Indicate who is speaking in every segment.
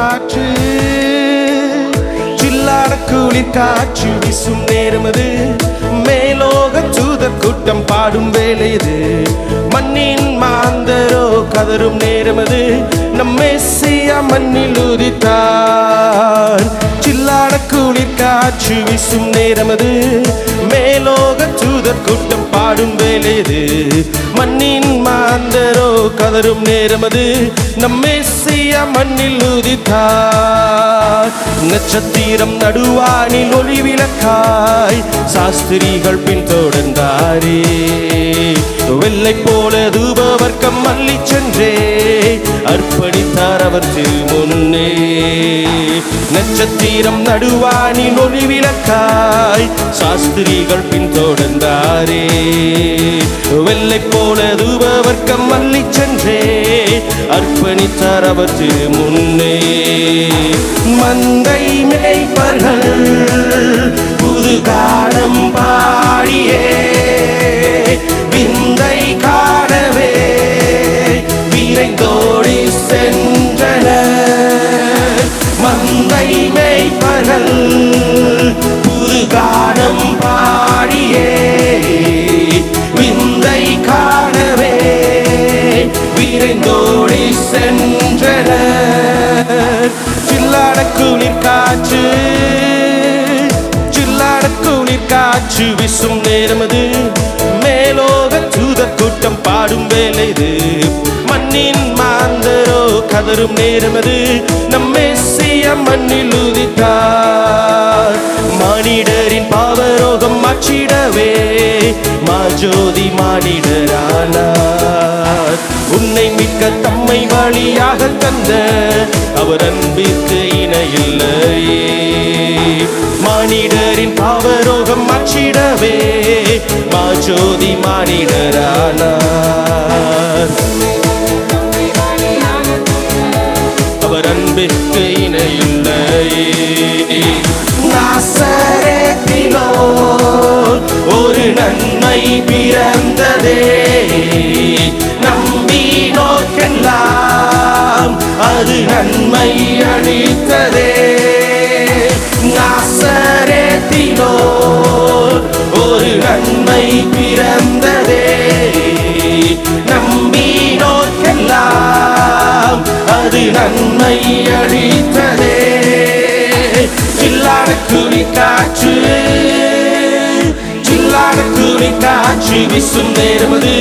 Speaker 1: காற்று சில்லாட குளிர் காற்று வீசும் நேரம் அது மேலோக தூதர் கூட்டம் பாடும் வேலை இது மண்ணின் மாந்தரோ கதரும் நேரம் அது நம் மெஸ்ஸியா மண்ணில் உதித்தார் சில்லாட குளிர் காற்று வீசும் நேரம் அது மேலோக தூதர் கூட்டம் பாடும் வேலை இது மண்ணின் மாந்தரோ கதரும் நேரம் அது நம் மெஸ்ஸியா மண்ணில் உதித்தார் நட்சத்திரம் நடுவானில் ஒளி விளக்காய் சாஸ்திரிகள் பின்தொடர்ந்தாரே வெள்ளை போல தூபவர்க்கம் மல்லி சென்றே அர்ப்பணித்தார் அவர் முன்னே நட்சத்திரம் நடுவானில் ஒளி விளக்காய் சாஸ்திரிகள் பின்தொடர்ந்தாரே வெள்ளை போல தூபவர்க்கம் மல்லி சென்றே அர்ப்பணித்தார் அவர் முன்னே மந்தை மேய்ப்பர்கள் புது காலம் பாடியே விந்தை காணவே விரைந்தோடி சென்றனர் மந்தை மேய்ப்பர்கள் புது காலம் பாடியே விந்தை காணவே விரைந்தோடி சென்றனர் சில்லாட குளிர் காற்று சில்லாட குளிர் காற்று வீசும் நேரம் அது மேலோக தூதர் கூட்டம் பாடும் வேலை இது மண்ணின் மாந்தரோ கதரும் நேரம் அது நம் மெஸ்ஸியா மண்ணில் உதித்தார் மானிடரின் பாவரோகம் மாற்றிடவே மாஜோதி மானிடரானார் உன்னை மிக்க தம்மை வழியாக தந்த அவர் அன்பிற்கு இணையில்லையே மானிடரின் பாவரோகம் மாற்றிடவே மாஜோதி மானிடரானார் அவர் அன்பிற்கு இணையில்லையே நாசரேத்திலோ ஒரு நன்மை பிறந்ததே நம்பினோர்க்கெல்லாம் அது நன்மை அளித்ததே நாசரேத்திலோ ஒரு நன்மை பிறந்ததே நம்பினோர்க்கெல்லாம் அது நன்மை அளித்ததே சில்லாட குளிர் காற்று சில்லாட குளிர் காற்று வீசும் நேரம் அது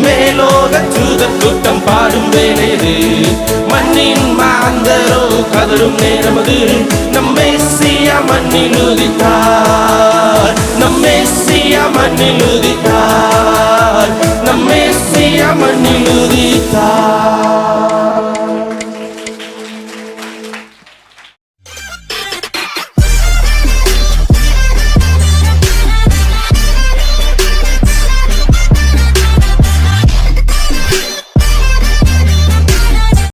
Speaker 1: மேலோக தூதர் கூட்டம் பாடும் வேலை இது மண்ணின் மாந்தரோ கதரும் நேரம் அது நம் மெஸ்ஸியா மண்ணில் உதித்தார் நம் மெஸ்ஸியா மண்ணில் உதித்தார் நம் மெஸ்ஸியா மண்ணில் உதித்தார்